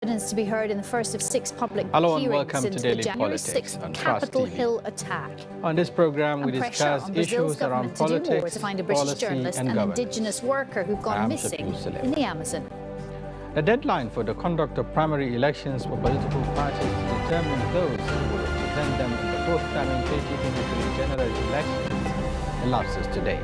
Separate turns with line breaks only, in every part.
Evidence to be heard in the first of 6 public
Hello and
hearings
welcome
into
to
the
Daily
January
Politics
6th
on
Capitol
Trust TV.
Hill attack.
On this program, we discuss issues around
to do more
politics,
to find a British
policy
journalist
and
and
governance.
indigenous worker who've gone missing in the Amazon.
The deadline for the conduct of primary elections for political parties to determine those who will represent them in the forthcoming 2023 general elections elapses today.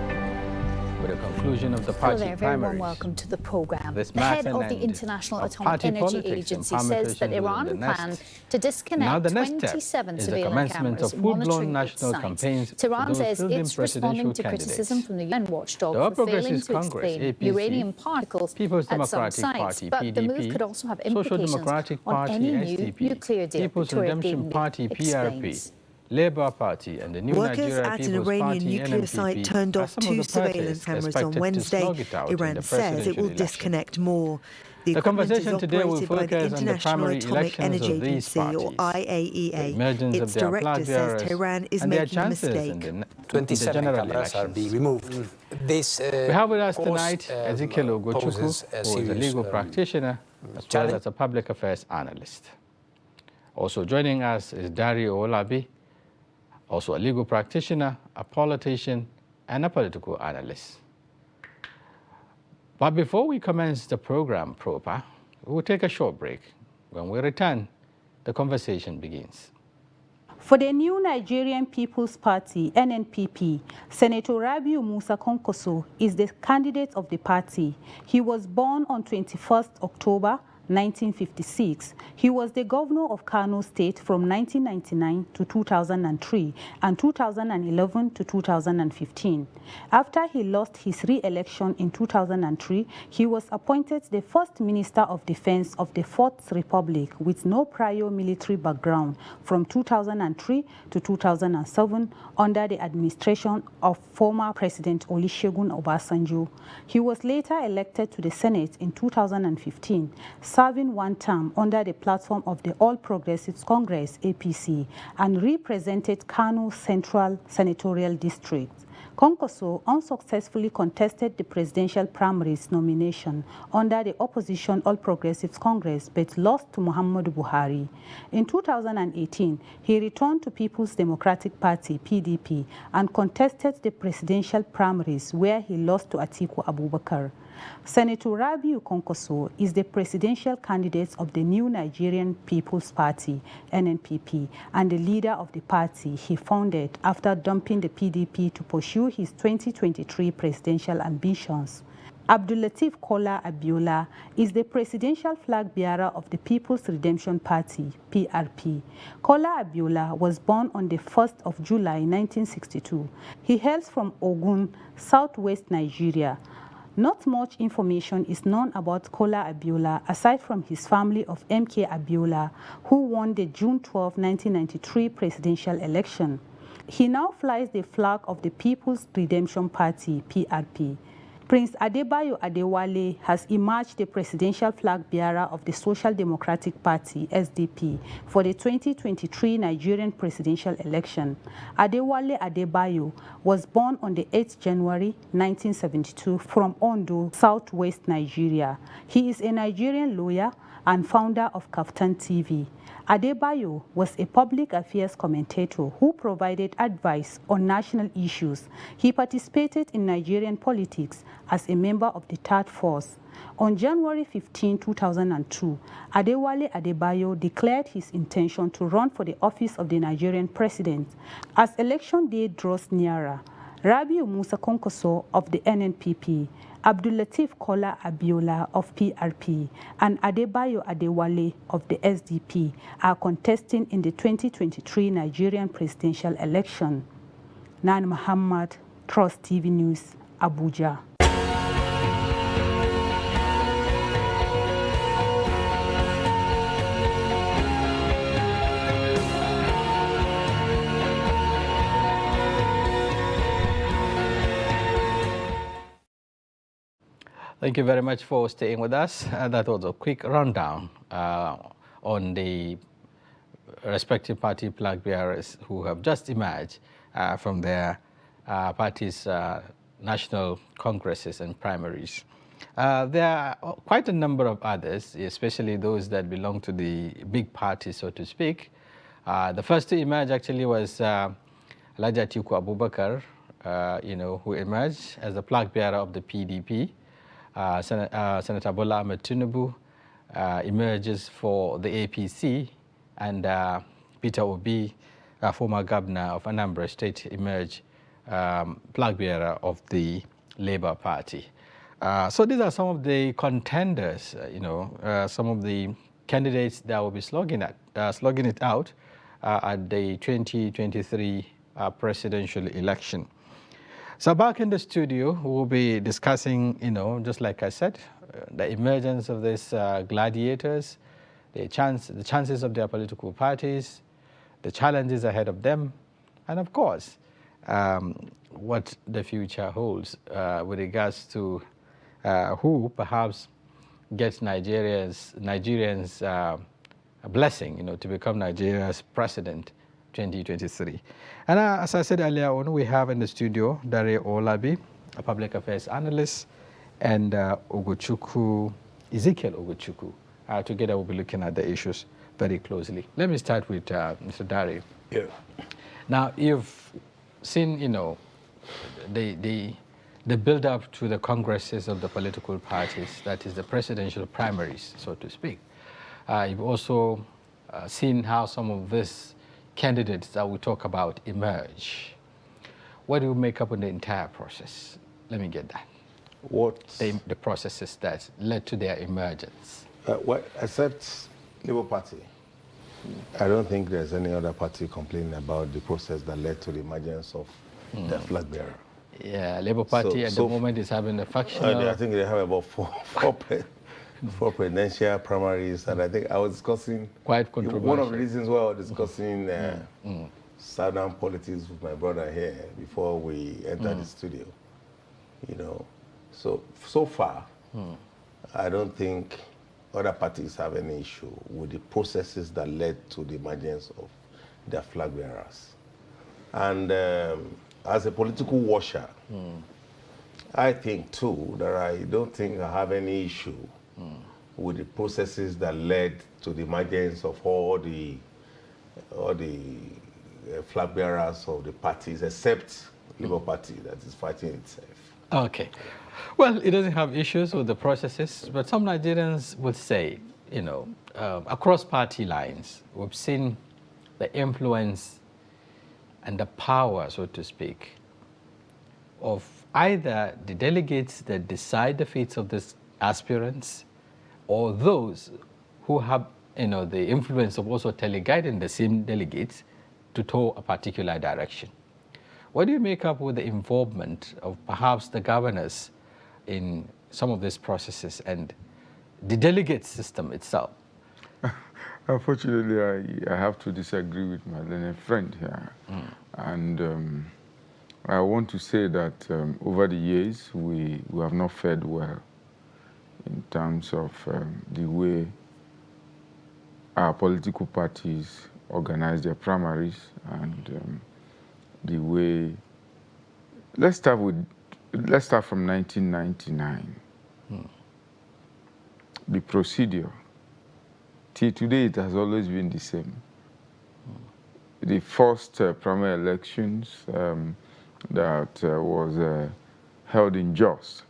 With the conclusion of the party
Hello there,
primaries.
everyone. Welcome to the program.
This
The head of the
end
International
of
Atomic
party
Energy
politics and
Agency says that
permutations
Iran
within the next.
plans to disconnect
Now the next
27
step is the
surveillance
commencement
cameras
of full-blown
monitoring its
national
sites.
campaigns
Tehran
for those
says
fielding
it's responding
presidential
to
candidates.
criticism from the UN watchdog
The All
for failing
Progressives
to
Congress,
explain
APC,
uranium particles
People's
at some
Democratic
sites.
Party,
But
PDP,
the move could also have
Social
implications
Democratic
on
Party,
any new
SDP,
nuclear deal.
People's
Victoria
Redemption
Gamely
Party, PRP,
explains.
Labour Party and the New
Workers
Nigeria
at an
People's
Iranian
Party,
nuclear
NNPP,
site turned
are
off
some of
2
the
surveillance
parties
cameras
expected
on
to
Wednesday.
slug it out in
Iran
the
says it
presidential
will
election.
disconnect more.
The
equipment is
conversation today will
operated by the
focus on the
International
primary
Atomic
elections
Energy
of these
Agency, or
parties, the
IAEA.
emergence
Its
of their flag
director says
bearers,
Tehran is
and their
making a
chances
mistake.
in the
27
general
cameras are
elections.
being removed. This,
We have with us
course,
tonight Ezekiel Ogochukwu,
poses
who is a
serious,
legal practitioner as well as a public affairs analyst. Also joining us is Dario Olabi, also a legal practitioner, a politician, and a political analyst. But before we commence the program proper, we will take a short break. When we return, the conversation begins.
For the new Nigerian People's Party, NNPP, Senator Rabiu Musa Kwankwaso is the candidate of the party. He was born on 21st October 1956. He was the governor of Kano State from 1999 to 2003 and 2011 to 2015. After he lost his re-election in 2003, he was appointed the first Minister of Defense of the Fourth Republic with no prior military background from 2003 to 2007 under the administration of former President Olusegun Obasanjo. He was later elected to the Senate in 2015, serving 1 term under the platform of the All Progressives Congress, APC, and represented Kano Central Senatorial District. Kwankwaso unsuccessfully contested the presidential primaries nomination under the opposition All Progressives Congress but lost to Muhammadu Buhari. In 2018, he returned to People's Democratic Party, PDP, and contested the presidential primaries where he lost to Atiku Abubakar. Senator Rabiu Kwankwaso is the presidential candidate of the new Nigerian People's Party, NNPP, and the leader of the party he founded after dumping the PDP to pursue his 2023 presidential ambitions. Abdulateef Kola Abiola is the presidential flag bearer of the People's Redemption Party, PRP. Kola Abiola was born on the 1st of July 1962. He hails from Ogun, southwest Nigeria. Not much information is known about Kola Abiola aside from his family of MK Abiola, who won the June 12, 1993 presidential election. He now flies the flag of the People's Redemption Party, PRP. Prince Adebayo Adewale has emerged the presidential flag bearer of the Social Democratic Party, SDP, for the 2023 Nigerian presidential election. Adewale Adebayo was born on the 8th January 1972 from Ondo, southwest Nigeria. He is a Nigerian lawyer and founder of Kaftan TV. Adebayo was a public affairs commentator who provided advice on national issues. He participated in Nigerian politics as a member of the Third Force. On January 15, 2002, Adewale Adebayo declared his intention to run for the office of the Nigerian president. As election day draws nearer, Rabiu Musa Kwankwaso of the NNPP, Abdulateef Kola Abiola of PRP, and Adebayo Adewale of the SDP are contesting in the 2023 Nigerian presidential election. Nan Muhammad, Trust TV News, Abuja.
Thank you very much for staying with us. That was a quick rundown on the respective party flag bearers who have just emerged from their parties' national congresses and primaries. There are quite a number of others, especially those that belong to the big parties, so to speak. The first to emerge actually was Alhaji Atiku Abubakar, who emerged as the flag bearer of the PDP. Senator Bola Ahmed Tinubu emerges for the APC, and Peter Obi, former governor of Anambra State, emerged flag bearer of the Labour Party. So these are some of the contenders, some of the candidates that will be slugging it out at the 2023 presidential election. So back in the studio, we'll be discussing, just like I said, the emergence of these gladiators, the chances of their political parties, the challenges ahead of them, and of course, what the future holds with regards to who perhaps gets Nigerians a blessing, to become Nigeria's president 2023. And as I said earlier on, we have in the studio Dare Olabi, a public affairs analyst, and Ezekiel Ogochukwu. Together we'll be looking at the issues very closely. Let me start with Mr. Dare.
Yeah.
Now, you've seen, the build-up to the congresses of the political parties, that is the presidential primaries, so to speak. You've also seen how some of these candidates that we talk about emerge. What do you make up on the entire process? Let me get that.
What?
The processes that led to their emergence.
Except Labour Party. I don't think there's any other party complaining about the process that led to the emergence of the flag bearer.
Yeah, Labour Party at the moment is having a factional...
I think they have about four presidential primaries, and I think I was discussing...
Quite controversial.
One of the reasons why I was discussing Southern politics with my brother here before we entered the studio. So far, I don't think other parties have any issue with the processes that led to the emergence of their flag bearers. And as a political watcher, I think too that I don't think I have any issue with the processes that led to the emergence of all the flag bearers of the parties, except Labour Party that is fighting itself.
Okay. Well, it doesn't have issues with the processes, but some Nigerians would say, across party lines, we've seen the influence and the power, so to speak, of either the delegates that decide the fates of these aspirants or those who have, the influence of also teleguiding the same delegates to tow a particular direction. What do you make up with the involvement of perhaps the governors in some of these processes and the delegate system itself?
Unfortunately, I have to disagree with my learned friend here. And I want to say that over the years, we have not fared well in terms of the way our political parties organize their primaries and the way. Let's start from 1999. The procedure. Till today, it has always been the same. The first primary elections that was held in Jos.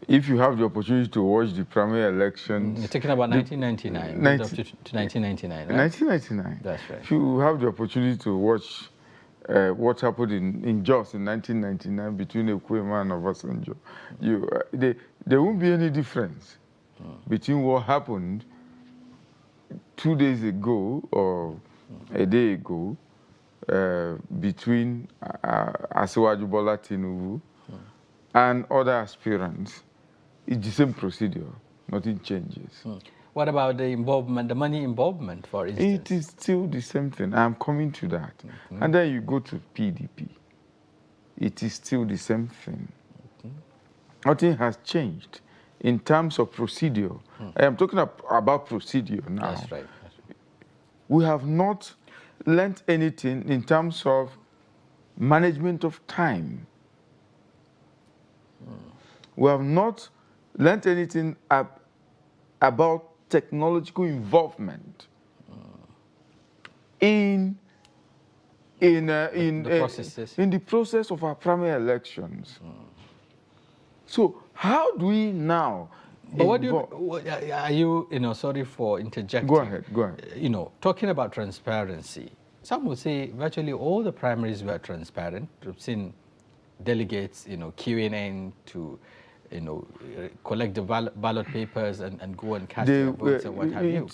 If you have the opportunity to watch the primary elections...
You're talking about 1999, to 1999, right?
1999.
That's right.
If you have the opportunity to watch what happened in Jos in 1999 between Ekwema and Obasanjo, there won't be any difference between what happened 2 days ago or a day ago between Asiwaju Bola Tinubu and other aspirants. It's the same procedure. Nothing changes.
What about the involvement, the money involvement, for instance?
It is still the same thing. I'm coming to that. And then you go to PDP. It is still the same thing. Nothing has changed in terms of procedure. I am talking about procedure now.
That's right.
We have not learned anything in terms of management of time. We have not learnt anything about technological involvement in the process of our primary elections. So how do we now?
But are you, sorry for interjecting.
Go ahead.
Talking about transparency, some would say virtually all the primaries were transparent. We've seen delegates, queuing in to, collect the ballot papers and go and cast their votes and what have you.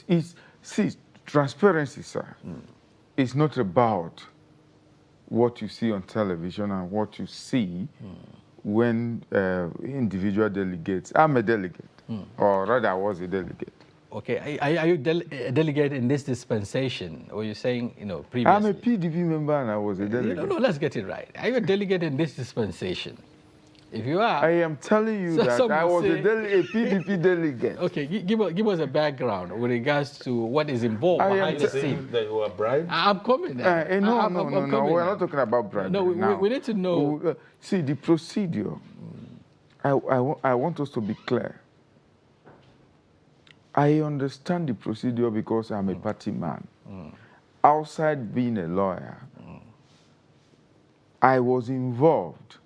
See, transparency, sir, is not about what you see on television and what you see when individual delegates. I'm a delegate, or rather I was a delegate.
Okay, are you a delegate in this dispensation, or you're saying, previously?
I'm a PDP member and I was a delegate.
No, let's get it right. Are you a delegate in this dispensation? If you are...
I am telling you that I was a PDP delegate.
Okay, give us a background with regards to what is involved behind the scene.
That you were bribed?
I'm coming there.
No, we're not talking about bribery.
No, we need to know.
See, the procedure, I want us to be clear. I understand the procedure because I'm a party man. Outside being a lawyer, I was involved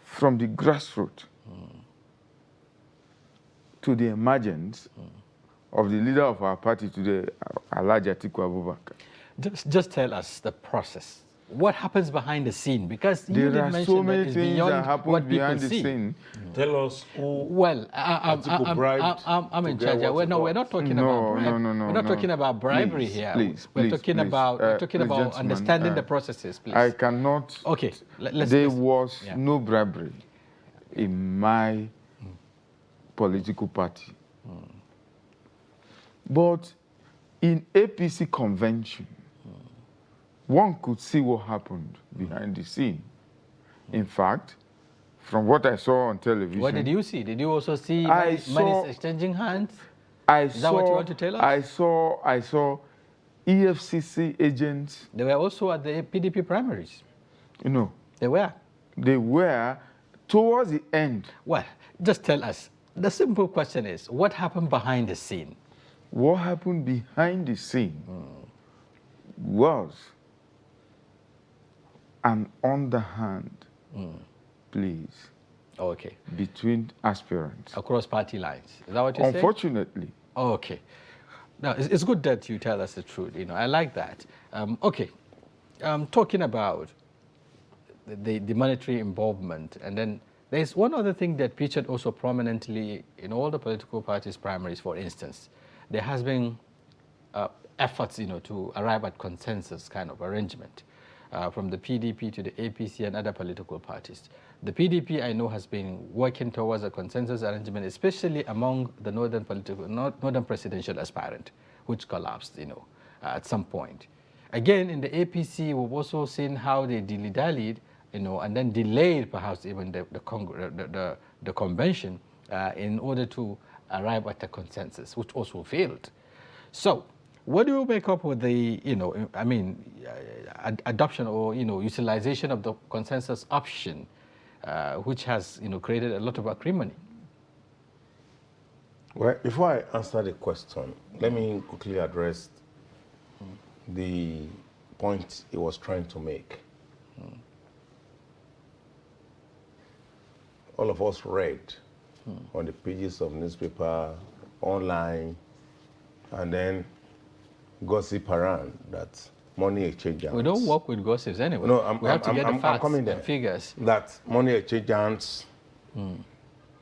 from the grassroots to the emergence of the leader of our party today, Alhaji Atiku Abubakar.
Just tell us the process. What happens behind the scene? Because
there are so many things that happen behind the scene.
Tell us who.
Well,
I'm
in charge. We're not talking about bribery. We're not talking about bribery here. We're talking about understanding the processes, please.
I cannot.
Okay,
there was no bribery in my political party. But in APC convention, one could see what happened behind the scene. In fact, from what I saw on television...
What did you see? Did you also see money exchanging hands? Is that what you want to tell us?
I saw EFCC agents.
They were also at the PDP primaries.
They were. They were towards the end.
Well, just tell us. The simple question is, what happened behind the scene?
What happened behind the scene was an underhand, please, between aspirants.
Across party lines. Is that what you're saying?
Unfortunately.
Oh, okay. Now, it's good that you tell us the truth. I like that. Okay. Talking about the monetary involvement, and then there's one other thing that featured also prominently in all the political parties' primaries, for instance. There has been efforts, to arrive at consensus kind of arrangement from the PDP to the APC and other political parties. The PDP, I know, has been working towards a consensus arrangement, especially among the northern presidential aspirant, which collapsed, at some point. Again, in the APC, we've also seen how they dilly-dallied, and then delayed perhaps even the convention in order to arrive at a consensus, which also failed. So, what do you make up with the, adoption or, utilization of the consensus option, which has, created a lot of acrimony?
Well, before I answer the question, let me quickly address the point he was trying to make. All of us read on the pages of newspaper, online, and then gossip around that money exchange.
We don't work with gossips anyway.
No,
we have to get the facts and figures.
That money exchange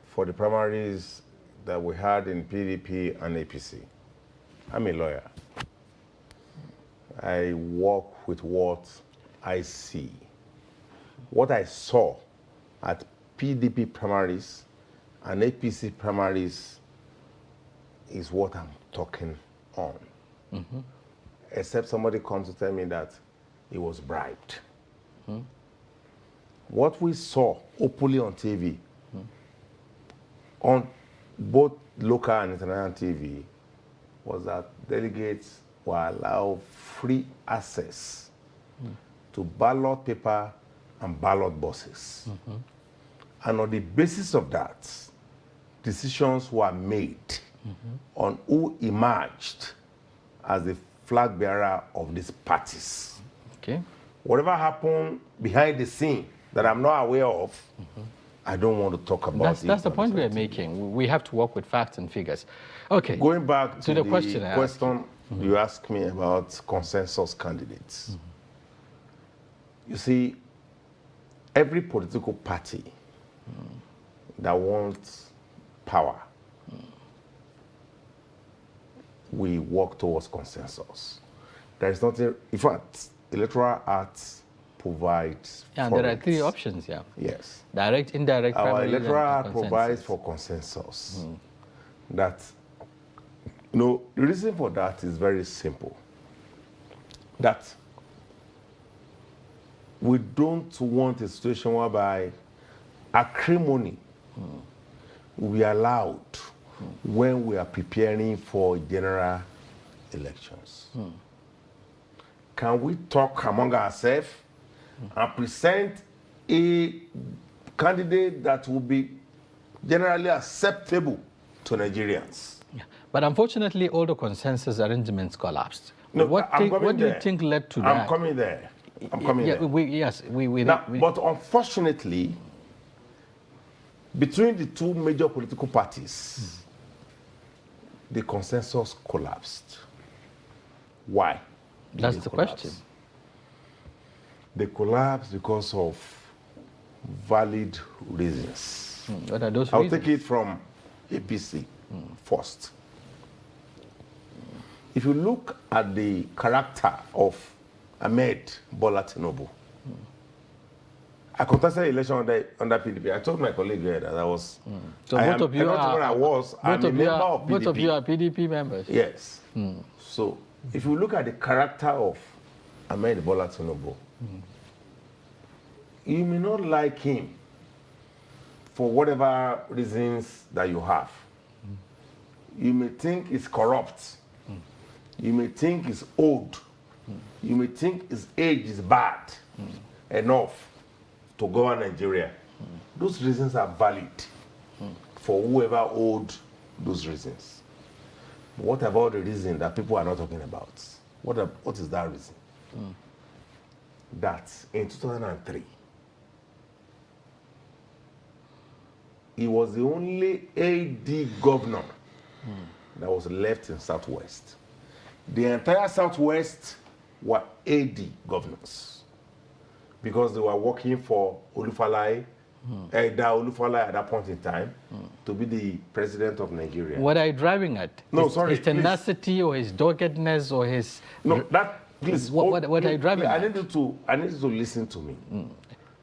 for the primaries that we had in PDP and APC. I'm a lawyer. I work with what I see. What I saw at PDP primaries and APC primaries is what I'm talking on. Except somebody comes to tell me that he was bribed. What we saw openly on TV, on both local and international TV, was that delegates were allowed free access to ballot paper and ballot boxes. And on the basis of that, decisions were made on who emerged as the flag bearer of these parties.
Okay.
Whatever happened behind the scene that I'm not aware of, I don't want to talk about it.
That's the point we are making. We have to work with facts and figures. Okay.
Going back to the
question
you asked me about consensus candidates. You see, every political party that wants power, we work towards consensus. There is nothing, in fact, Electoral Act provides
Yeah,
for
there are
it.
3 options, yeah.
Yes.
Direct, indirect,
Our
primary,
Electoral
and
Act provides for consensus. That, the reason for that is very simple. That we don't want a situation whereby acrimony will be allowed when we are preparing for general elections. Can we talk among ourselves and present a candidate that will be generally acceptable to Nigerians?
Yeah. But unfortunately, all the consensus arrangements collapsed.
No,
what do you think led to that?
I'm coming there. I'm coming there.
But
unfortunately, between the 2 major political parties, the consensus collapsed. Why?
That's the question.
They collapsed because of valid reasons.
What are those
I'll
reasons?
take it from APC first. If you look at the character of Ahmed Bola Tinubu, I contested the election under PDP. I told my colleague here that I was.
So both of you are.
I'm a member of PDP.
Both of you are PDP members.
Yes. So if you look at the character of Ahmed Bola Tinubu, you may not like him for whatever reasons that you have. You may think he's corrupt. You may think he's old. You may think his age is bad enough to govern Nigeria. Those reasons are valid for whoever holds those reasons. But what about the reason that people are not talking about? What is that reason? That in 2003, he was the only AD governor that was left in Southwest. The entire Southwest were AD governors because they were working for Olufalaye, Olufalaye at that point in time, to be the president of Nigeria.
What are you driving at?
No, sorry,
his tenacity or his doggedness or his...
No, that, please.
What are you driving at?
I need you to listen to me.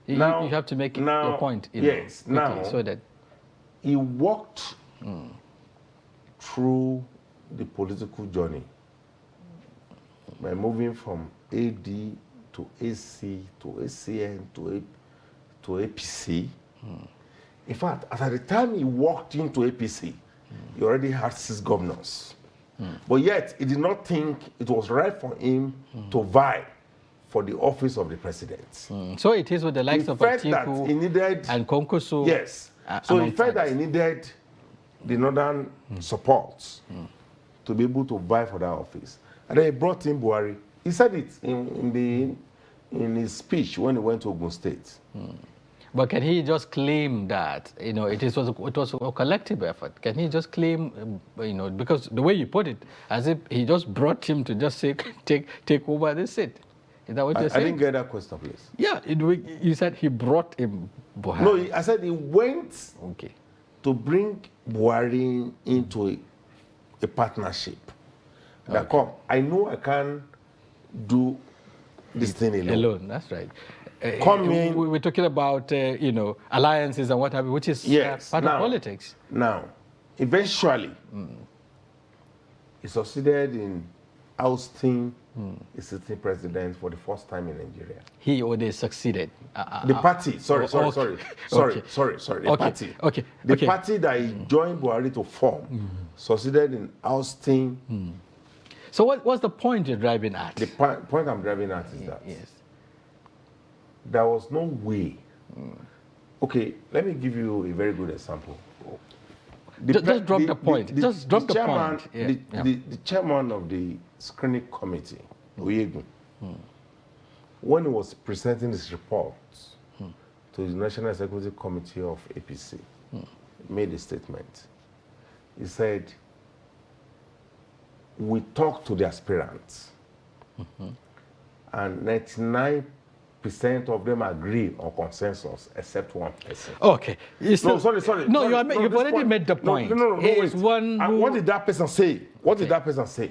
You have to make your point.
Yes, now,
so that
he walked through the political journey by moving from AD to AC to ACN to APC. In fact, at the time he walked into APC, he already had 6 governors. But yet, he did not think it was right for him to vie for the office of the president.
So it is with the likes of Atiku and Konkoso.
Yes. So he felt that he needed the northern support to be able to vie for that office. And then he brought in Buhari. He said it in his speech when he went to Ogun State.
But can he just claim that, it was a collective effort? Can he just claim, because the way you put it, as if he just brought him to just say, take over the seat. Is that what you're saying?
I didn't get that question, please.
Yeah, you said he brought him Buhari.
No, I said he went to bring Buhari into a partnership. That come, I know I can't do this thing alone.
That's right. We're talking about, alliances and what have you, which is part of politics.
Now, eventually, he succeeded in ousting a sitting president for the first time in Nigeria.
He or they succeeded?
The party, sorry. The party. The party that he joined Buhari to form succeeded in ousting.
So what's the point you're driving at?
The point I'm driving at is that there was no way Okay, let me give you a very good example.
Just drop the point. Just drop the
chairman,
point. Yeah, yeah.
The chairman of the screening committee, Oyegun, when he was presenting his report to the National Executive Committee of APC, made a statement. He said, we talked to the aspirants, and 99% of them agree on consensus, except one person.
Okay.
No, sorry.
No,
sorry.
you've
this
already made the point.
No,
He is
wait.
one
And
who...
what did that person say? What did that person say?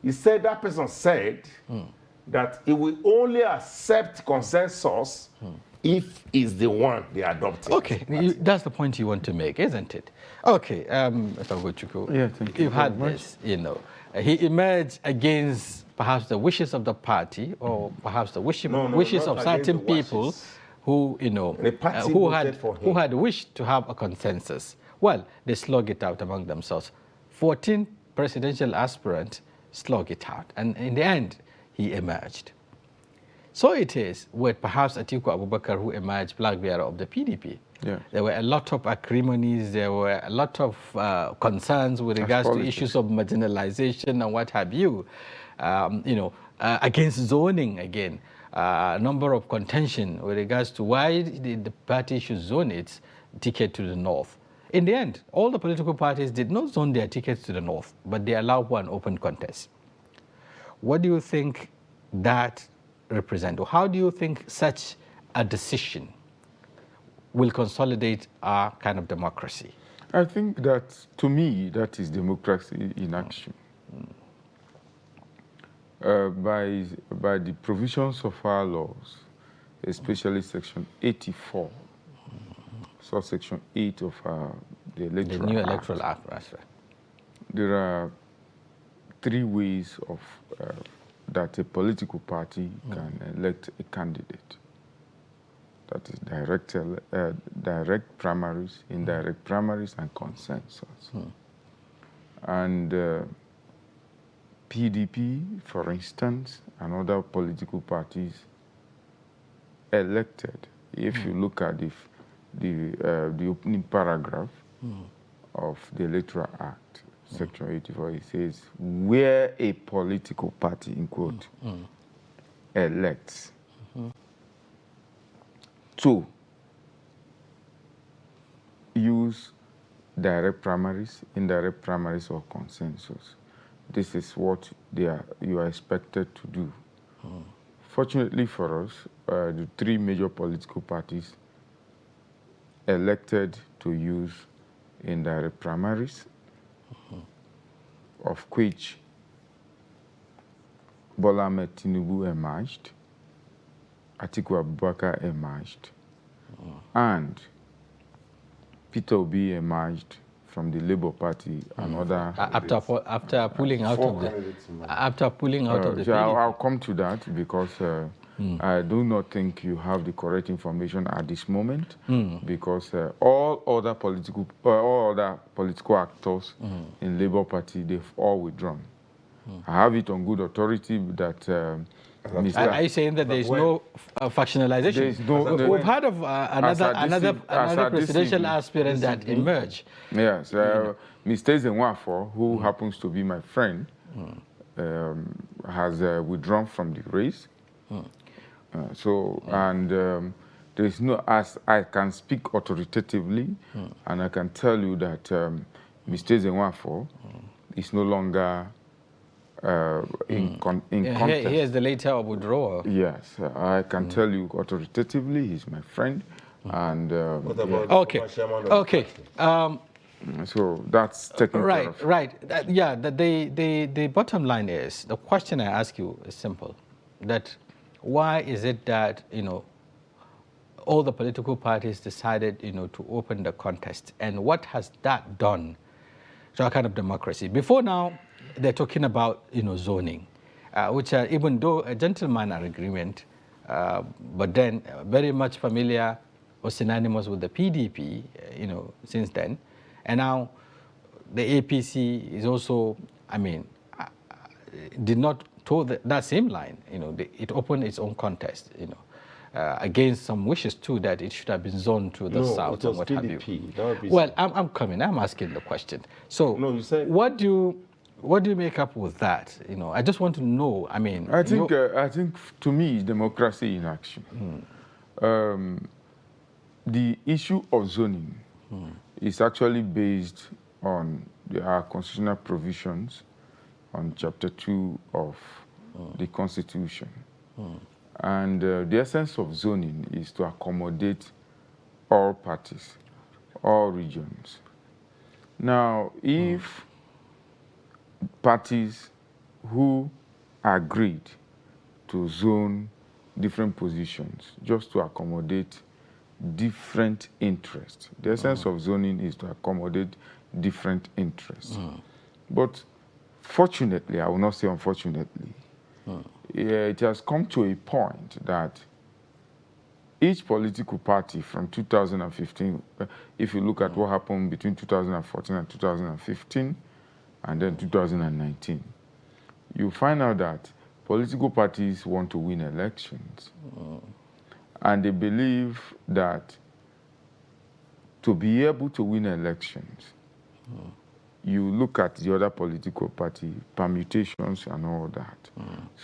He said that person said that he will only accept consensus if it's the one they adopted.
Okay, that's the point you want to make, isn't it? Okay, Mr. Ogochukwu,
Yeah, thank you
you've
very
had
much.
this, you know. He emerged against perhaps the wishes of the party or perhaps the wishes
not
of
against
certain
the
people
wishes.
who, you know,
The party
who
voted for
who
him.
had wished to have a consensus. Well, they slug it out among themselves. 14 presidential aspirants slug it out, and in the end, he emerged. So it is with perhaps Atiku Abubakar, who emerged flag bearer of the PDP.
Yeah.
There were a lot of acrimonies, there were a lot of concerns with regards to
politics.
issues of marginalization and what have you, against zoning again. A number of contention with regards to why the party should zone its ticket to the north. In the end, all the political parties did not zone their tickets to the north, but they allowed one open contest. What do you think that represents, or how do you think such a decision will consolidate our kind of democracy?
I think that, to me, that is democracy in action. By the provisions of our laws, especially Section 84, subsection 8 of the
The
Electoral
new
Act,
Electoral Act, that's right.
there are 3 ways of that a political party can elect a candidate. That is direct primaries, indirect primaries, and consensus. And PDP, for instance, and other political parties elected, if you look at the opening paragraph of the Electoral Act, Section 84, it says, where a political party, in quote, elects to use direct primaries, indirect primaries, or consensus. This is what you are expected to do. Fortunately for us, the 3 major political parties elected to use indirect primaries, of which Bola Ahmed Tinubu emerged, Atiku Abubakar emerged, and Peter Obi emerged from the Labour Party and other.
After pulling out of the
So
PDP.
I'll come to that because I do not think you have the correct information at this moment, because all other political actors in Labour Party, they've all withdrawn. I have it on good authority that
Are you saying that there is no factionalization?
There is no-
We've heard of another presidential aspirant that emerged.
Yes, Mr. Ezenwafo, who happens to be my friend, has withdrawn from the race. There is no, as I can speak authoritatively, and I can tell you that Mr. Ezenwafo is no longer in contest.
Here's the letter of withdrawal.
Yes, I can tell you authoritatively, he's my friend, and
What about the
Okay,
former chairman of the
okay.
party?
so that's taken care of.
Right. The bottom line is, the question I ask you is simple, that why is it that, all the political parties decided, to open the contest, and what has that done to our kind of democracy? Before now, they're talking about, zoning, which even though a gentleman agreement, but then very much familiar or synonymous with the PDP, since then. And now the APC is also, did not toe that same line. It opened its own contest. against some wishes too that it should have been zoned to the
No,
south
it was
and what have you.
PDP, not PDP.
Well, I'm coming. I'm asking the question. So,
No, you said-
what do you make up with that? You know, I just want to know. I mean,
I think to me, democracy in action. The issue of zoning is actually based on our constitutional provisions on Chapter 2 of the Constitution. And the essence of zoning is to accommodate all parties, all regions. Now, if parties who agreed to zone different positions just to accommodate different interests. The essence of zoning is to accommodate different interests. But fortunately, I will not say unfortunately, it has come to a point that each political party from 2015, if you look at what happened between 2014 and 2015, and then 2019, you find out that political parties want to win elections. And they believe that to be able to win elections, you look at the other political party permutations and all that.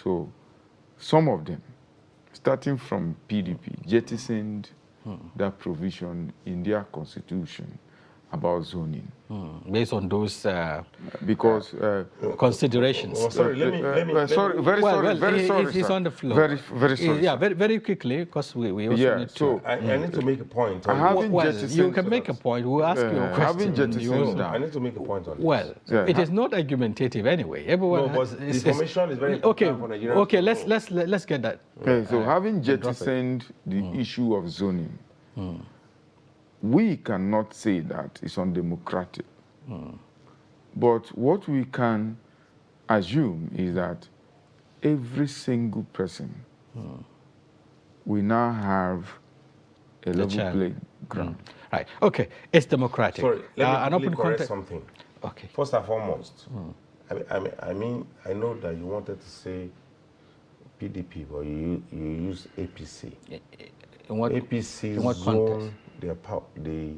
So some of them, starting from PDP, jettisoned that provision in their constitution about zoning.
Based on those
Because
considerations.
Oh, sorry, let me
sorry, very sorry,
He's
sir.
on the floor.
Very sorry.
Yeah,
sir.
very quickly, because we also
Yeah,
need to.
so
I need to make a point. on
having
Well,
jettisoned
you can make a point. We'll ask you a question.
having jettisoned
You also-
down.
I need to make a point on this.
Well,
Yeah.
it is not argumentative anyway. Everyone
No, but
has,
the information is very important for Nigerians
Okay,
to know.
let's get that.
Okay, so having
drop it.
jettisoned the issue of zoning, we cannot say that it's undemocratic. But what we can assume is that every single person we now have a level
chance.
playground.
Right. Okay. It's democratic.
Sorry, let
an
me
open
quickly correct
context.
something.
Okay.
First and foremost, I know that you wanted to say PDP, but you use APC.
In what,
APC
in what
zone
context?
the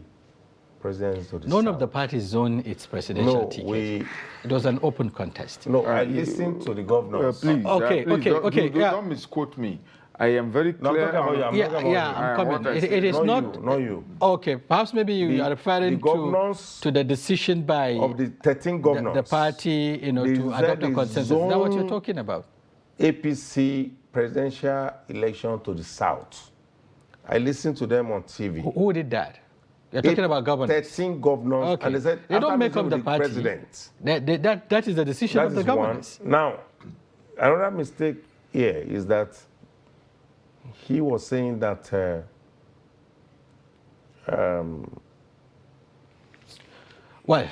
presidents of the
None
South.
of the parties zone its presidential
No,
ticket. It was an open contest.
No, I listened to the governors.
Please,
Okay,
please,
okay, yeah.
don't misquote me. I am very
No, I'm
clear.
talking about you, I'm
Yeah,
talking about
yeah,
you.
I'm coming.
what I
It
said.
is not.
Not you.
Okay, perhaps maybe you are referring
the governors
to the decision by
of the 13 governors.
the party,
They
to adopt
said
a
they
consensus. Is that what you're
zone
talking about?
APC presidential election to the South. I listened to them on TV.
Who did that? You're talking about governors.
13 governors,
Okay.
and they said
They
after
don't make
meeting
up the
with
party.
president.
That is the decision
That
of the
is one.
governors.
Now, another mistake here is that he was saying that
Well,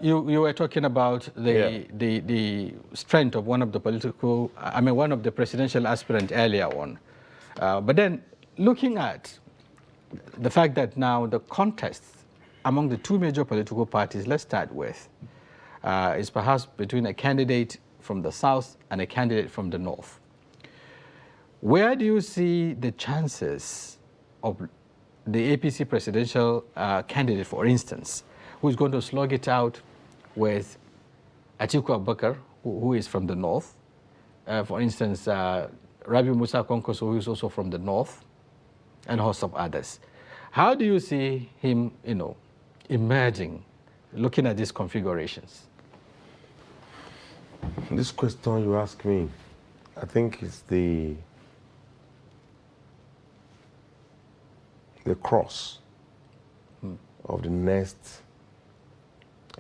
you were talking about
Yeah.
the strength of one of the one of the presidential aspirant earlier on. But then looking at the fact that now the contest among the two major political parties, let's start with, is perhaps between a candidate from the south and a candidate from the north. Where do you see the chances of the APC presidential candidate, for instance, who is going to slug it out with Atiku Abubakar, who is from the north, for instance, Rabiu Musa Konkoso, who is also from the north, and a host of others. How do you see him, emerging, looking at these configurations?
this question you ask me, I think it's the cross of the next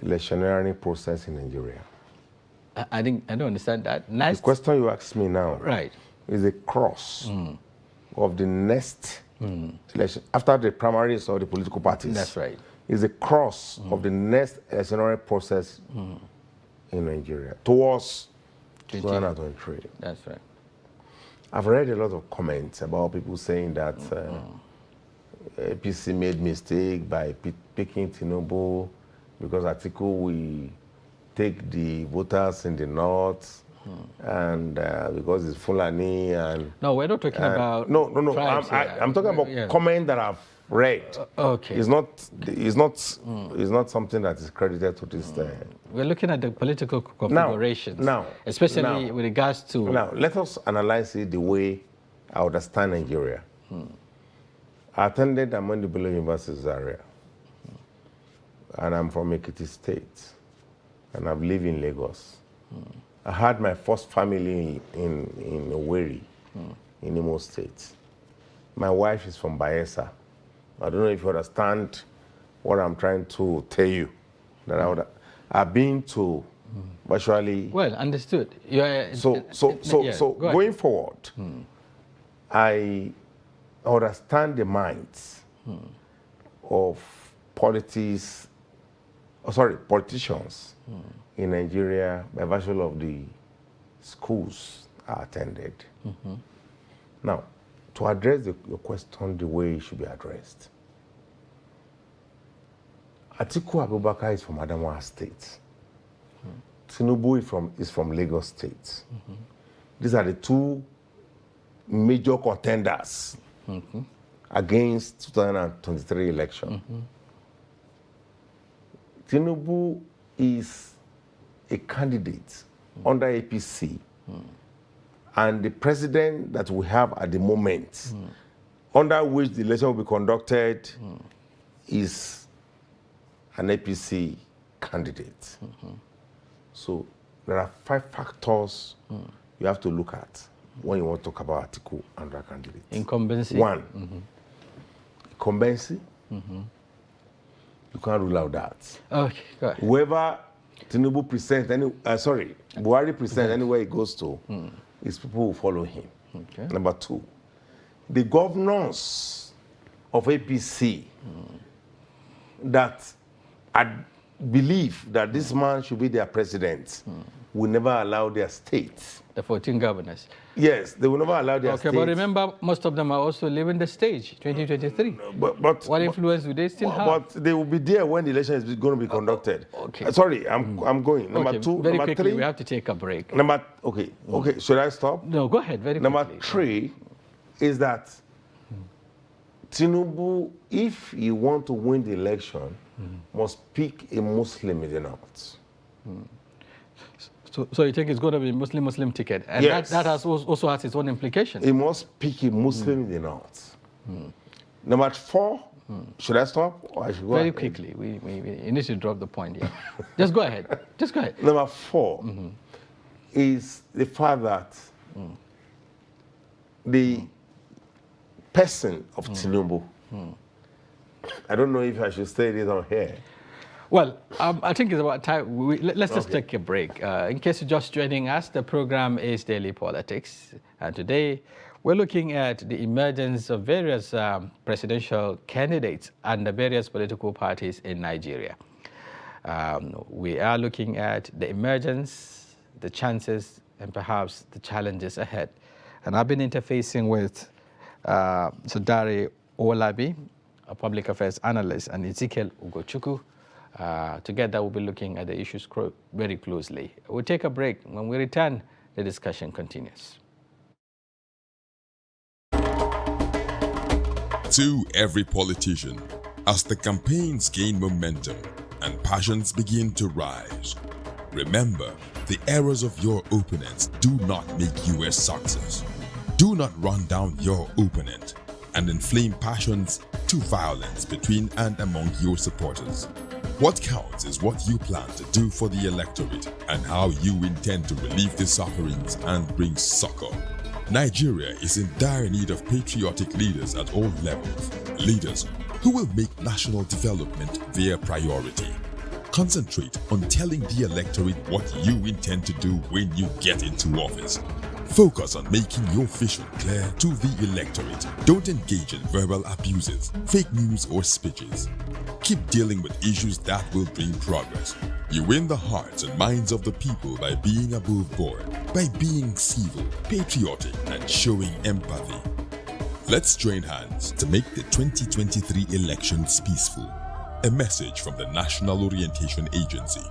electioneering process in Nigeria.
I don't understand that.
The
Next,
question you ask me now
right?
is the cross of the next election after the primaries of the political parties.
That's right.
Is the cross of the next electioneering process in Nigeria towards 2023.
That's right.
I've read a lot of comments about people saying that APC made mistake by picking Tinubu because Atiku will take the voters in the north and because it's Fulani and...
No, we're not talking about
No.
tribes here.
I'm talking about comment that I've read.
Okay.
It's not something that is credited to this.
We're looking at the political configurations.
Now,
especially with regards to...
Now, let us analyze it the way I understand Nigeria. I attended Ahmadu Bello University Zaria, and I'm from Ekiti State, and I've lived in Lagos. I had my first family in Owerri, in Imo State. My wife is from Bayelsa. I don't know if you understand what I'm trying to tell you. That I've been to virtually...
Well, understood.
So going forward, I understand the minds of politicians in Nigeria by virtue of the schools I attended. Now, to address your question the way it should be addressed, Atiku Abubakar is from Adamawa State. Tinubu is from Lagos State. These are the two major contenders against 2023 election. Tinubu is a candidate under APC, and the president that we have at the moment, under which the election will be conducted, is an APC candidate. So there are 5 factors you have to look at when you want to talk about Atiku and other candidates.
Incumbency.
1, incumbency. You can't rule out that.
Okay, go ahead.
Whoever Tinubu presents, Buhari presents anywhere he goes to, his people will follow him.
Okay.
Number 2, the governors of APC that I believe that this man should be their president will never allow their states.
The 14 governors.
Yes, they will never allow their
Okay,
states.
but remember, most of them are also leaving the stage, 2023.
But
what influence do they still have?
But they will be there when the election is going to be conducted.
Okay.
Sorry, I'm going. Number 2,
very
number
quickly,
3.
we have to take a break.
Okay. Should I stop?
No, go ahead, very
Number
quickly.
3 is that Tinubu, if you want to win the election, must pick a Muslim in the north.
So you think it's going to be Muslim ticket? And
Yes.
that also has its own implications.
He must pick a Muslim in the north. Number 4, should I stop or I should go
Very
ahead?
quickly, we need to drop the point here. Just go ahead. Just go ahead.
Number 4 is the fact that the person of Tinubu, I don't know if I should say this on here.
Well, I think it's about time. Let's just take a break. In case you're just joining us, the program is Daily Politics. And today, we're looking at the emergence of various presidential candidates and the various political parties in Nigeria. We are looking at the emergence, the chances, and perhaps the challenges ahead. And I've been interfacing with Sadari Olabi, a public affairs analyst, and Ezekiel Ugochukwu. Together, we'll be looking at the issues very closely. We'll take a break. When we return, the discussion continues.
To every politician, as the campaigns gain momentum and passions begin to rise, remember, the errors of your opponents do not make you a success. Do not run down your opponent and inflame passions to violence between and among your supporters. What counts is what you plan to do for the electorate and how you intend to relieve the sufferings and bring succor. Nigeria is in dire need of patriotic leaders at all levels. Leaders who will make national development their priority. Concentrate on telling the electorate what you intend to do when you get into office. Focus on making your vision clear to the electorate. Don't engage in verbal abuses, fake news, or speeches. Keep dealing with issues that will bring progress. You win the hearts and minds of the people by being above board, by being civil, patriotic, and showing empathy. Let's join hands to make the 2023 elections peaceful. A message from the National Orientation Agency.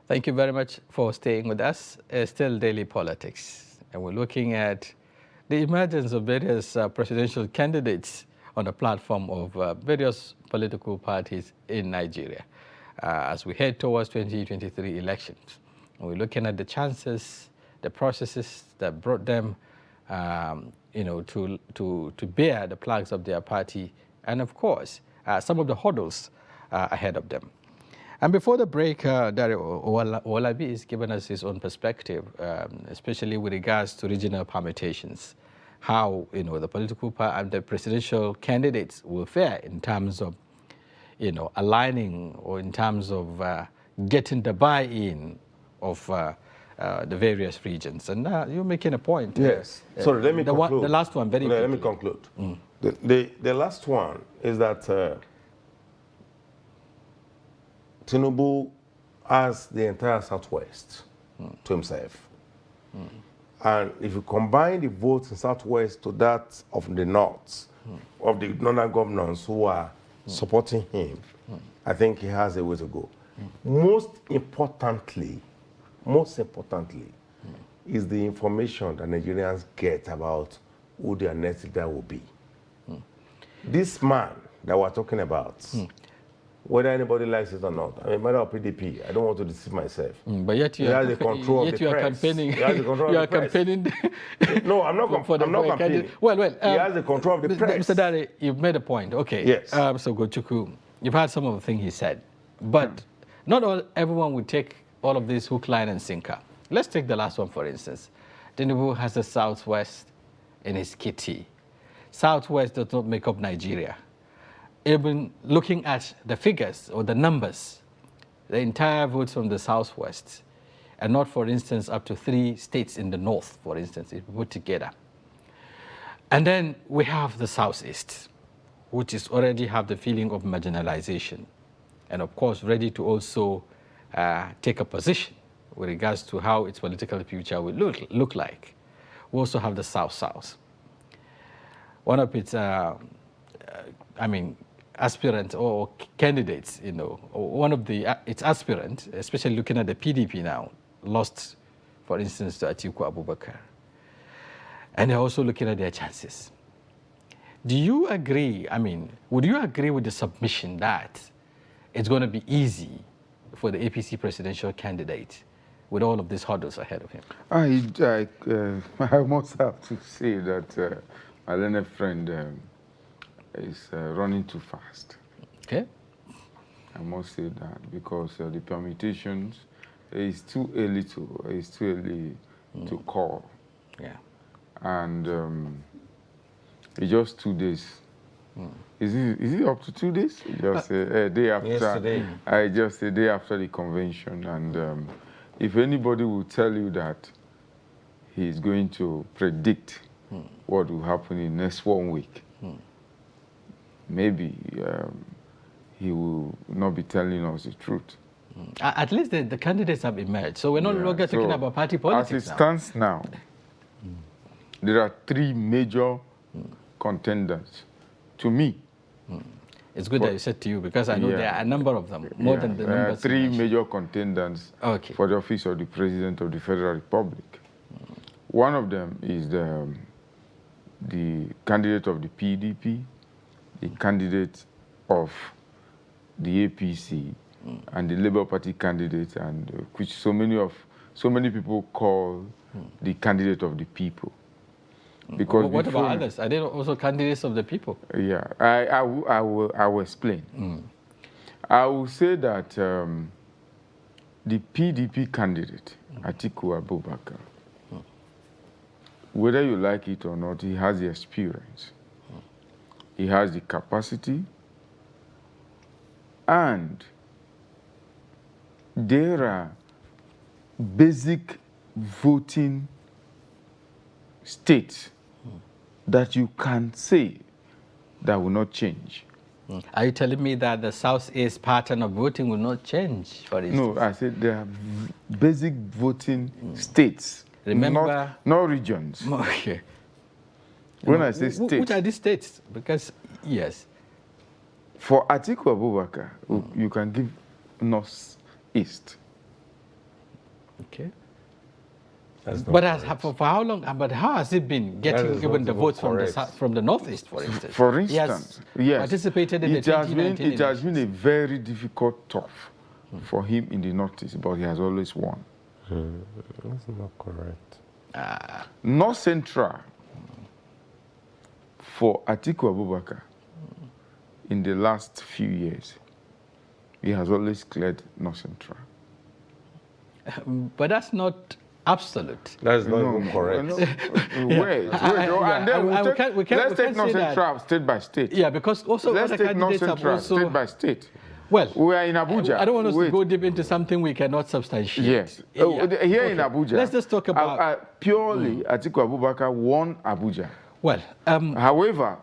Thank you very much for staying with us. It's still Daily Politics, and we're looking at the emergence of various presidential candidates on the platform of various political parties in Nigeria as we head towards 2023 elections. And we're looking at the chances, the processes that brought them, to bear the flags of their party, and of course, some of the hurdles ahead of them. And before the break, Dario Owolabi is giving us his own perspective, especially with regards to regional permutations, how the political and the presidential candidates will fare in terms of aligning, or in terms of getting the buy-in of the various regions. And you're making a point.
Yes. Sorry, let me conclude.
The last one, very quickly.
Let me conclude. The last one is that Tinubu has the entire Southwest to himself. And if you combine the votes in Southwest to that of the North, of the northern governors who are supporting him, I think he has a way to go. Most importantly, is the information that Nigerians get about who their next leader will be. This man that we're talking about, whether anybody likes it or not, I'm a member of PDP. I don't want to deceive myself.
But yet you are campaigning.
He has the control
you
of
are
the press.
campaigning.
No, I'm not campaigning.
Well,
he has the control of the press.
Mr. Dare, you've made a point. Okay.
Yes.
So Gochuku, you've heard some of the things he said, but not everyone would take all of this hook, line, and sinker. Let's take the last one, for instance. Tinubu has the Southwest in his kitty. Southwest does not make up Nigeria. Even looking at the figures or the numbers, the entire votes from the Southwest, and not, for instance, up to 3 states in the North, for instance, if we put together. And then we have the Southeast, which is already have the feeling of marginalization, and of course, ready to also take a position with regards to how its political future will look like. We also have the South-South. One of its, aspirants or candidates, one of its aspirants, especially looking at the PDP now, lost, for instance, to Atiku Abubakar. And they're also looking at their chances. Do you agree, would you agree with the submission that it's going to be easy for the APC presidential candidate with all of these hurdles ahead of him?
I must have to say that my learned friend is running too fast.
Okay.
I must say that because the permutations, it's too early to call.
Yeah.
And it's just 2 days. Is it up to 2 days? Just a day after.
Yesterday.
Just a day after the convention. And if anybody will tell you that he's going to predict what will happen in the next 1 week, maybe he will not be telling us the truth.
At least the candidates have emerged. So we're no longer talking about party politics
as it stands now, there are 3 major contenders. To me,
it's good that you said to you, because I know there are a number of them, more than the numbers.
3 major contenders for the office of the President of the Federal Republic. One of them is the candidate of the PDP, the candidate of the APC, and the Labour Party candidate, and which so many people call the candidate of the people. Because
what about others? Are they also candidates of the people?
Yeah, I will explain. I will say that the PDP candidate, Atiku Abubakar, whether you like it or not, he has the experience. He has the capacity, and there are basic voting states that you can say that will not change.
Are you telling me that the Southeast pattern of voting will not change, for instance?
No, I said there are basic voting states.
Remember,
not regions.
Okay.
When I say states,
which are these states? Because yes,
for Atiku Abubakar, you can give North East.
Okay.
That's not
But
correct.
for how long? But how has it been getting
is
even
not
the
even
votes from the
correct.
south, from the northeast, for instance?
For
He has
instance, yes,
participated in
it
the
has been
2019
it has been a
elections.
very difficult tough for him in the northeast, but he has always won.
That's not correct.
North Central for Atiku Abubakar in the last few years, he has always cleared North Central.
But that's not absolute.
That is not even correct.
Wait,
yeah,
and then
we
let's
can't
take
say
North
that.
Central state by state.
Yeah, because also
Let's
other
take North
candidates have
Central
also.
state by state.
Well,
We are in Abuja.
I don't want us
Wait.
to go deep into something we cannot substantiate.
Yes. Here in Abuja.
Let's just talk about.
Purely Atiku Abubakar won Abuja.
Well,
However,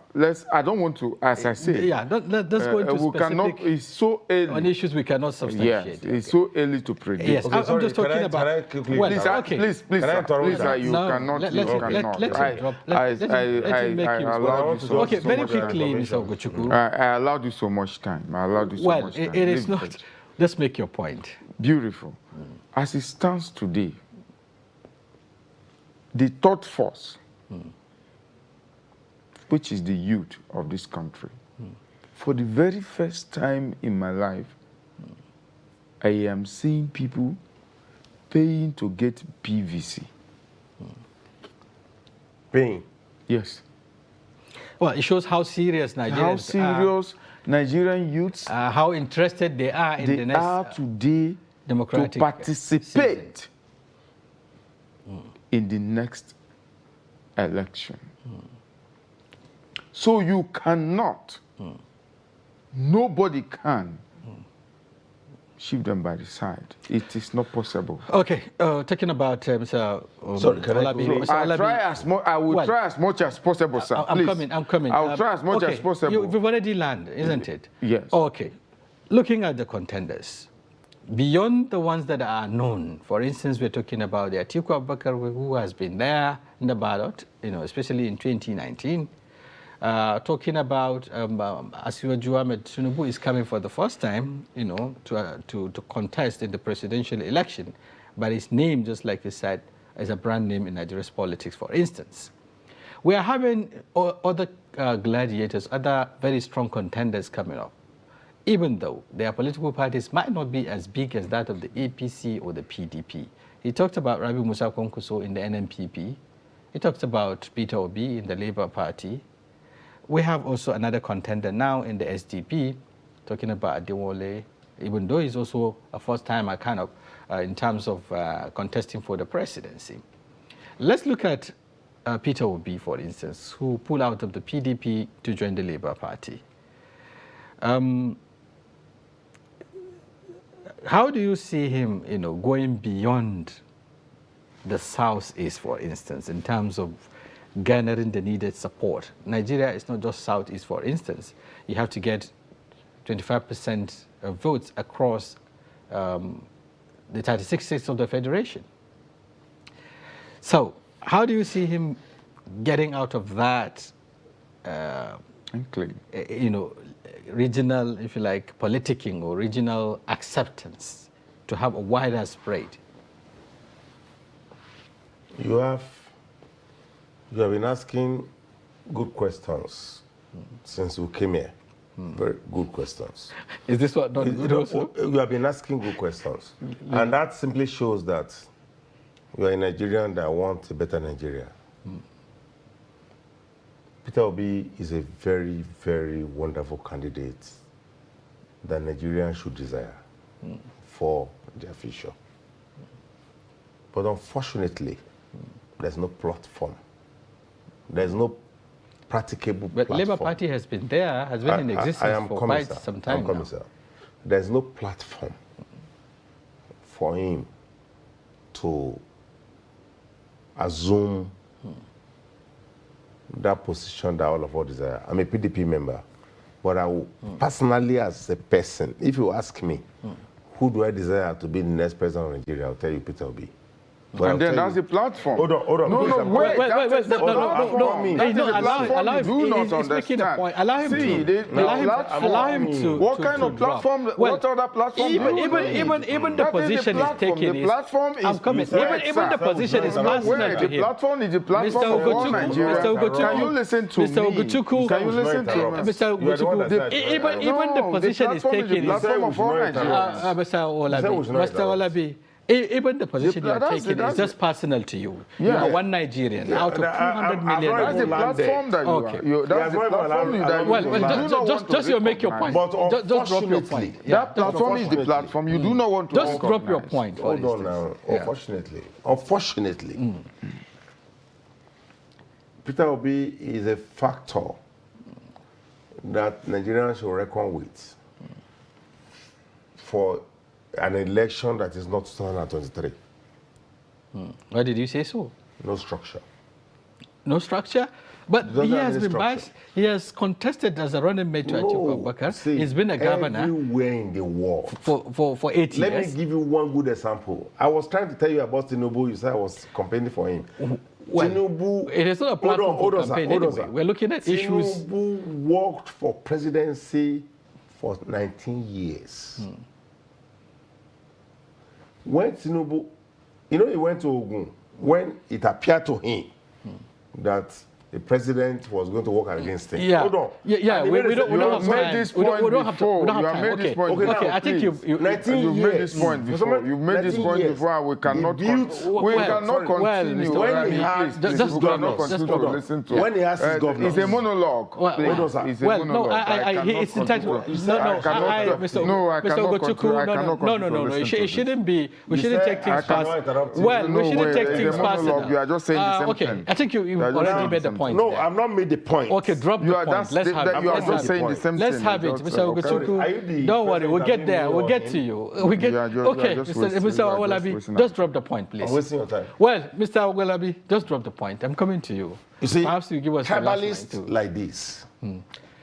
I don't want to, as I say,
yeah, let's go into
we cannot,
specific
it's so early.
on issues we cannot substantiate.
Yes, it's so early to predict.
Yes,
Okay,
I'm
sorry,
just
can
talking
I-
about.
can I quickly-
well,
Please,
okay.
please,
Can I interrupt
please,
that?
you
No,
cannot,
let
you
him-
cannot.
let him drop. Let him make you.
allowed you so
Okay,
so
very
much
quickly,
time.
Mr. Ogochukwu.
I allowed you so much time. I allowed you so
Well,
much time.
it is
Leave
not. Just make your point.
Beautiful. As it stands today, the third force, which is the youth of this country, for the very first time in my life, I am seeing people paying to get PVC.
Paying.
Yes.
Well, it shows how serious Nigerians
How serious Nigerian youths
are, how interested they are in the
they
next
are today
democratic
to participate in the next election. So you cannot, nobody can shift them by the side. It is not possible.
Okay, talking about Mr.
Sorry, can I
Olabi.
quickly-
Mr.
I
Olabi,
try as much. I will
Well,
try as much as possible, sir.
I'm
Please.
coming. I'm coming.
I'll try as much
okay,
as possible.
You've already landed, isn't it?
Yes.
Okay. Looking at the contenders, beyond the ones that are known, for instance, we're talking about the Atiku Abubakar, who has been there in the ballot, especially in 2019. Talking about Asiwaju Ahmed Tinubu is coming for the first time, to contest in the presidential election. But his name, just like you said, is a brand name in Nigeria's politics, for instance. We are having other gladiators, other very strong contenders coming up, even though their political parties might not be as big as that of the APC or the PDP. He talked about Rabi Musa Konkuso in the NNPP. He talked about Peter Obi in the Labour Party. We have also another contender now in the SDP, talking about Adewale, even though he's also a first-timer kind of in terms of contesting for the presidency. Let's look at Peter Obi, for instance, who pulled out of the PDP to join the Labour Party. How do you see him, going beyond the Southeast, for instance, in terms of garnering the needed support? Nigeria is not just Southeast, for instance. You have to get 25% of votes across the 36 states of the Federation. So how do you see him getting out of that, regional, if you like, politicking or regional acceptance to have a wider spread?
You have been asking good questions since we came here. Very good questions.
Is this what not good also?
You have been asking good questions. And that simply shows that you are a Nigerian that wants a better Nigeria. Peter Obi is a very, very wonderful candidate that Nigerians should desire for their future. But unfortunately, there's no platform. There's no practicable
But
platform.
Labour Party has been there, has been in existence for quite some time now.
Sir. There's no platform for him to assume that position that all of us desire. I'm a PDP member, but I will personally, as a person, if you ask me, who do I desire to be the next president of Nigeria, I'll tell you Peter Obi. But I'll
And then
tell
that's
you-
the platform.
Hold on.
No,
because
no,
I'm-
wait.
Wait,
that is the
no,
platform.
Hey,
That is
no,
the
allow
platform
him.
you do not
He's making a
understand.
point. Allow him
See,
to.
the platform.
Allow him to.
What
to-
kind
to
of
drop.
platform?
Well,
What other platform? do you need?
even the
That is
position is
platform.
taken
The
is.
platform is.
I'm coming. Even the position is
No,
personal
wait,
to
the
him.
platform is the platform
Mr.
of all
Ogochukwu,
Nigeria.
Mr. Ogochukwu,
Can you listen to
Mr.
me?
Ogochukwu,
Can you listen to me?
Mr.
You are the one that
Ogochukwu,
said-
even the
No,
position is
platform
taken
the
is.
platform of all
He said we should
Nigerians.
not
Mr.
said we
Olabi,
should not
Mr.
interrupt.
Olabi, even the position you are
that's
taking
it,
is just personal to you. You
Yeah.
are one Nigerian out of
and I-
200 million.
I've
That's the
Land there.
platform that you
Okay.
are. You,
They
that's
are
the
not even
platform
allowed-
that you
Well,
do not want to
just you make your
recognize.
point.
But
Just drop your
unfortunately,
point. Yeah.
That platform is the platform you do not want to
Just drop your
recognize.
point. For
Hold on
instance.
now. Unfortunately, Peter Obi is a factor that Nigerians should reckon with for an election that is not 2023.
Why did you say so?
No structure.
No structure? But
Doesn't
he
have
has
any
been
structure.
biased. He has contested as a running mate to Atiku Abubakar.
see,
He's been a governor
everywhere in the world.
for 8
Let
years.
me give you one good example. I was trying to tell you about Tinubu. You said I was campaigning for him.
Well,
Tinubu.
it is not a platform
hold
for
on, sir,
campaign
hold on,
anyway.
sir.
We're looking at issues.
Tinubu worked for presidency for 19 years. When Tinubu, he went to Ogun when it appeared to him that the president was going to work against him.
Yeah,
Hold on.
yeah.
And he
We
made a
don't
You
have
have made
time.
this
We
point
don't have to.
before.
We don't
You
have
have
time.
made this
Okay,
point
Okay,
before.
okay. I think
Please.
you
19
You've
years.
made this point before. You've made this
19
point
years.
before. We cannot.
He built-
We
well,
cannot
sorry, well,
continue.
Mr.
When he
Please,
had
please,
just
we cannot
governors,
continue
just
to
governors.
listen to.
When he has his governors.
It's a monologue.
Well,
please.
hold on, sir.
It's a
Well, no,
monologue.
it's entitled.
continue.
No,
I cannot-
Mr.
No, I
Mr.
cannot
Ogochukwu,
continue. I cannot
no.
continue to
It
listen to this.
shouldn't be. We
You
shouldn't
said
take things
I cannot
personal.
interrupt you.
Well,
No
we shouldn't
way,
take
it's a
things
monologue.
personal.
You are just saying the same
Okay,
thing.
I think you've
You are just
already
saying
made the
the
point.
No,
there.
I've not made the point.
Okay, drop
You
the
are
point.
just
Let's have it.
you are
Let's
just
have it.
saying the same thing.
Let's have it,
Just,
Mr.
Are you
Ogochukwu.
the
Don't worry, we'll
president
get there.
that
We'll
didn't
get
know
to you. We get.
You are just
Okay,
wasting-
Mr.
you are just
Owolabi,
wasting
just
our
drop the point, please.
I'm wasting your time.
Well, Mr. Owolabi, just drop the point. I'm coming to you.
You see,
Perhaps you give us your last line
tribalists
too.
like this.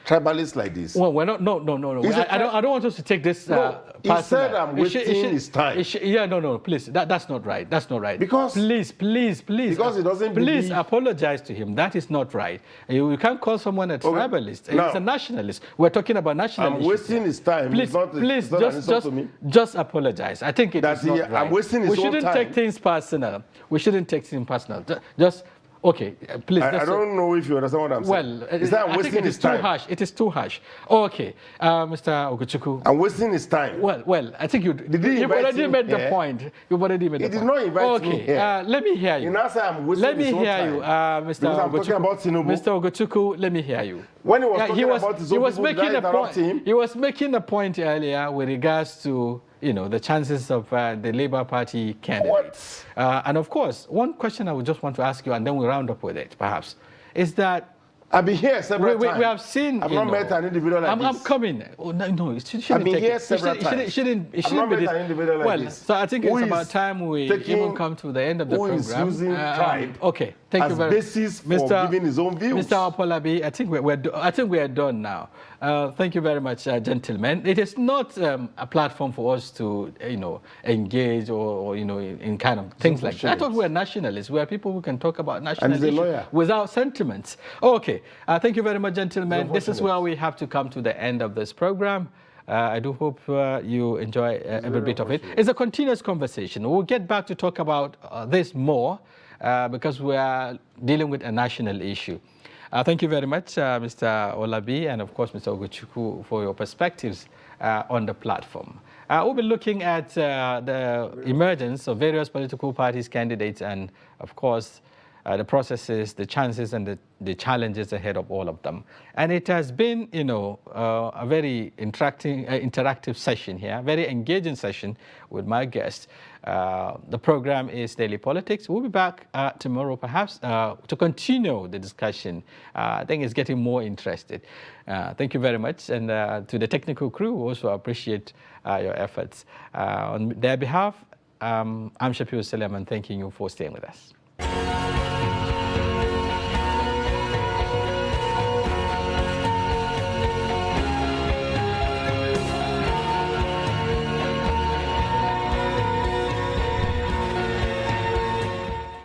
Tribalists like this.
Well, we're not. No.
Is it
I don't want us to take this.
No, he
personal.
said I'm wasting his time.
Yeah, no. Please, that's not right. That's not right.
Because-
please.
Because he doesn't
Please
believe-
apologize to him. That is not right. You can't call someone a tribalist.
Now-
He's a nationalist. We're talking about national
I'm
issues
wasting
here.
his time.
Please,
It's not-
please,
it's not an insult to me.
just apologize. I think it
That
is not
he-
right.
I'm wasting his
We
own
shouldn't
time.
take things personal. We shouldn't take things personal. Just okay. Please.
I
just-
don't know if you understand what I'm saying.
well,
Is that I'm
I think
wasting
it
his
is too
time?
harsh. It is too harsh. Okay, Mr. Ogochukwu.
I'm wasting his time.
Well, I think
he
you've
invite
already
him
made the
here?
point. You've already made
He
the
did
point.
not invite me
Okay,
here.
let me hear you.
You now say I'm wasting
Let me
his own
hear
time.
you, Mr.
Because I'm talking
Ogochukwu.
about Tinubu.
Mr. Ogochukwu, let me hear you.
When he was talking about his
he
own
was
people, did
making
I
a
interrupt
point.
him?
He was making a point earlier with regards to the chances of the Labour Party candidate. And of course, one question I would just want to ask you, and then we'll round up with it, perhaps, is that
I've been here several times.
we have seen.
I've
you
not
know,
met an individual like
I'm
this.
coming. Oh, no, it shouldn't
I've been
take
here
it.
several
It
times.
shouldn't
I've not
be
met
this.
an individual like
well,
this.
so I think
Who
it's
is
about time we
taking-
even come to the end of the
who
program.
is using tribe
Okay, thank you
as
very much.
basis for giving his own views.
Mr. Apolabi, I think we are done now. Thank you very much, gentlemen. It is not a platform for us to engage or in kind of things like that. I thought we were nationalists. We are people who can talk about national
he's a
issues
lawyer.
without sentiments. Okay, thank you very much, gentlemen. This is where we have to come to the end of this program. I do hope you enjoy every bit of it. It's a continuous conversation. We'll get back to talk about this more because we are dealing with a national issue. Thank you very much, Mr. Olabi, and of course, Mr. Ogochukwu, for your perspectives on the platform. We'll be looking at the emergence of various political parties, candidates, and of course, the processes, the chances, and the challenges ahead of all of them. And it has been, a very interactive session here, very engaging session with my guests. The program is Daily Politics. We'll be back tomorrow, perhaps, to continue the discussion. I think it's getting more interested. Thank you very much. And to the technical crew, we also appreciate your efforts. On their behalf, I'm Shafiu Suleiman, thanking you for staying with us.